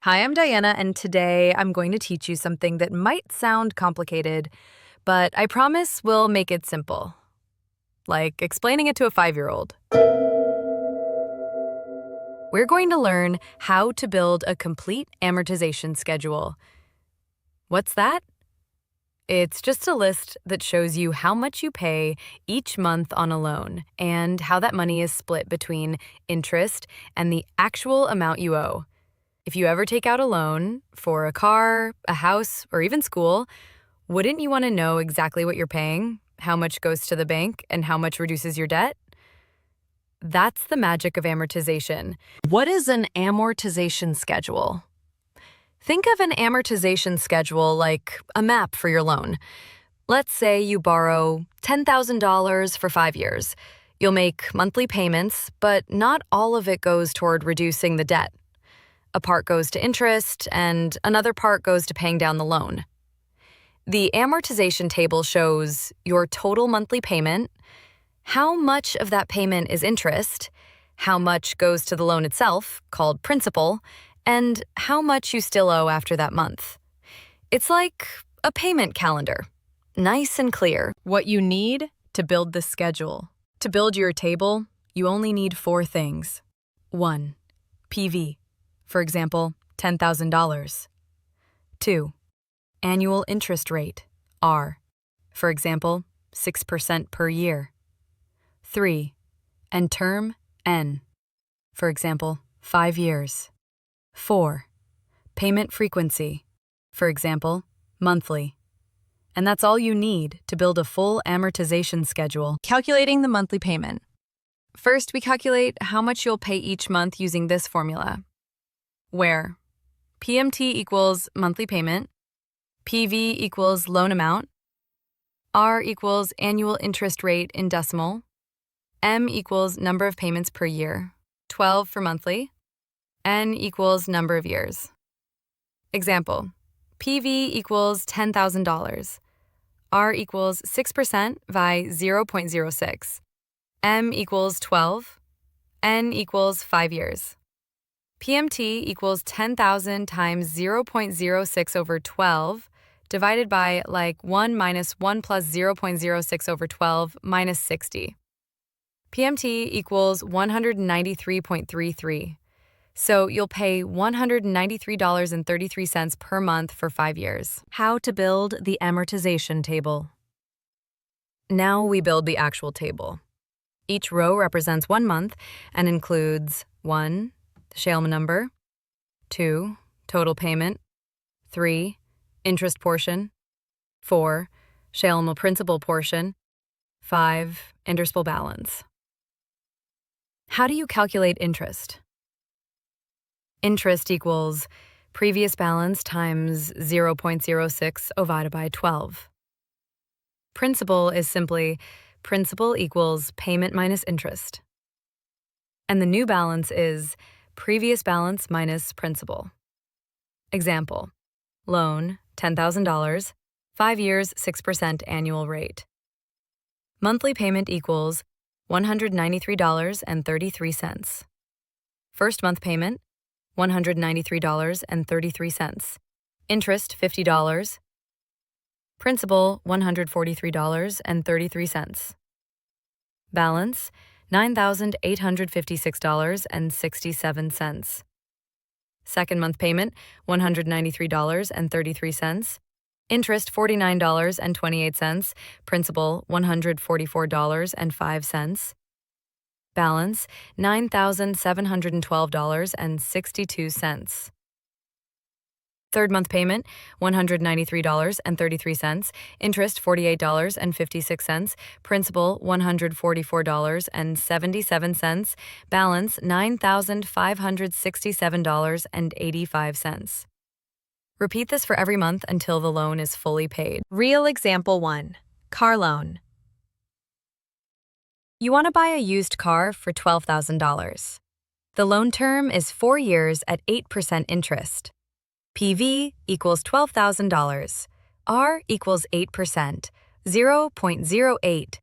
Hi, I'm Diana, and today I'm going to teach you something that might sound complicated, but I promise we'll make it simple. Like explaining it to a 5-year-old. We're going to learn how to build a complete amortization schedule. What's that? It's just a list that shows you how much you pay each month on a loan and how that money is split between interest and the actual amount you owe. If you ever take out a loan for a car, a house, or even school, wouldn't you want to know exactly what you're paying, how much goes to the bank, and how much reduces your debt? That's the magic of amortization. What is an amortization schedule? Think of an amortization schedule like a map for your loan. Let's say you borrow $10,000 for 5 years. You'll make monthly payments, but not all of it goes toward reducing the debt. A part goes to interest, and another part goes to paying down the loan. The amortization table shows your total monthly payment, how much of that payment is interest, how much goes to the loan itself, called principal, and how much you still owe after that month. It's like a payment calendar, nice and clear. What you need to build the schedule. To build your table, you only need 4 things. 1. PV. For example, $10,000. 2. Annual interest rate, R. For example, 6% per year. 3. And term, N. For example, 5 years. 4. Payment frequency. For example, monthly. And that's all you need to build a full amortization schedule. Calculating the monthly payment. First, we calculate how much you'll pay each month using this formula, where PMT equals monthly payment, PV equals loan amount, R equals annual interest rate in decimal, M equals number of payments per year, 12 for monthly, N equals number of years. Example, PV equals $10,000, R equals 6% by 0.06, M equals 12, N equals 5 years. PMT equals 10,000 times 0.06 over 12 divided by 1 minus 1 plus 0.06 over 12 minus 60. PMT equals 193.33. So you'll pay $193.33 per month for 5 years. How to build the amortization table. Now we build the actual table. Each row represents 1 month and includes 1. Shalem number, 2. Total payment, 3. Interest portion, 4. Shalem principal portion, 5. Interspal balance. How do you calculate interest? Interest equals previous balance times 0.06 divided by 12. Principal is simply principal equals payment minus interest. And the new balance is previous balance minus principal. Example, loan, $10,000, 5 years, 6% annual rate. Monthly payment equals $193.33. First month payment, $193.33. Interest, $50. Principal, $143.33. Balance, $9,856.67. Second month payment, $193.33. Interest, $49.28. Principal, $144.05. Balance, $9,712.62. Third month payment, $193.33. Interest, $48.56. Principal, $144.77. Balance, $9,567.85. Repeat this for every month until the loan is fully paid. Real example 1. Car loan. You want to buy a used car for $12,000. The loan term is 4 years at 8% interest. PV equals $12,000, R equals 8%, 0.08,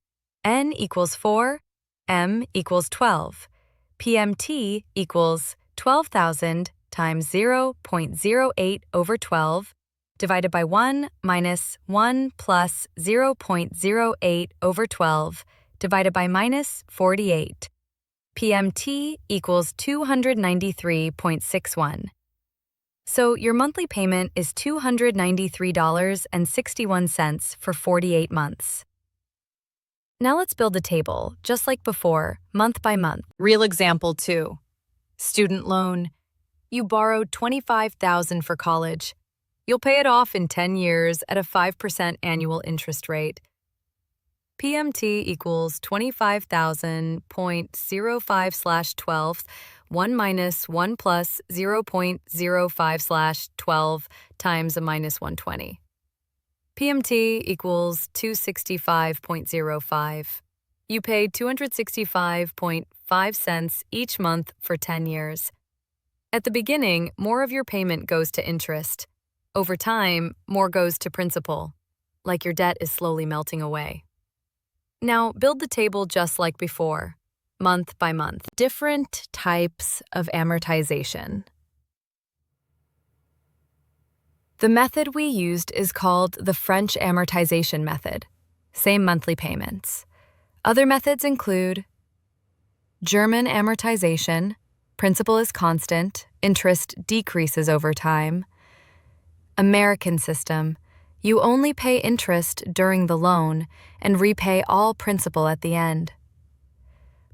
N equals 4, M equals 12, PMT equals 12,000 times 0.08 over 12 divided by 1 minus 1 plus 0.08 over 12 divided by minus 48. PMT equals 293.61. So your monthly payment is $293.61 for 48 months. Now let's build a table, just like before, month by month. Real example 2. Student loan. You borrowed $25,000 for college. You'll pay it off in 10 years at a 5% annual interest rate. PMT equals 25,000.05/12, 1 minus 1 plus 0.05/12 times a minus 120. PMT equals 265.05. You pay 265.5 cents each month for 10 years. At the beginning, more of your payment goes to interest. Over time, more goes to principal, like your debt is slowly melting away. Now, build the table just like before, month by month. Different types of amortization. The method we used is called the French amortization method, same monthly payments. Other methods include German amortization, principal is constant, interest decreases over time. American system, you only pay interest during the loan and repay all principal at the end.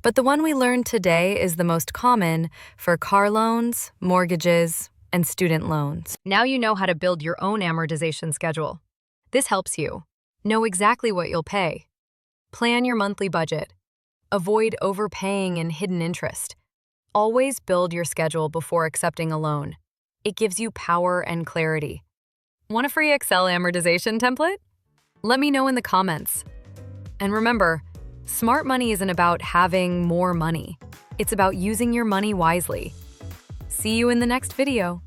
But the one we learned today is the most common for car loans, mortgages, and student loans. Now you know how to build your own amortization schedule. This helps you know exactly what you'll pay. Plan your monthly budget. Avoid overpaying and hidden interest. Always build your schedule before accepting a loan. It gives you power and clarity. Want a free Excel amortization template? Let me know in the comments. And remember, smart money isn't about having more money. It's about using your money wisely. See you in the next video.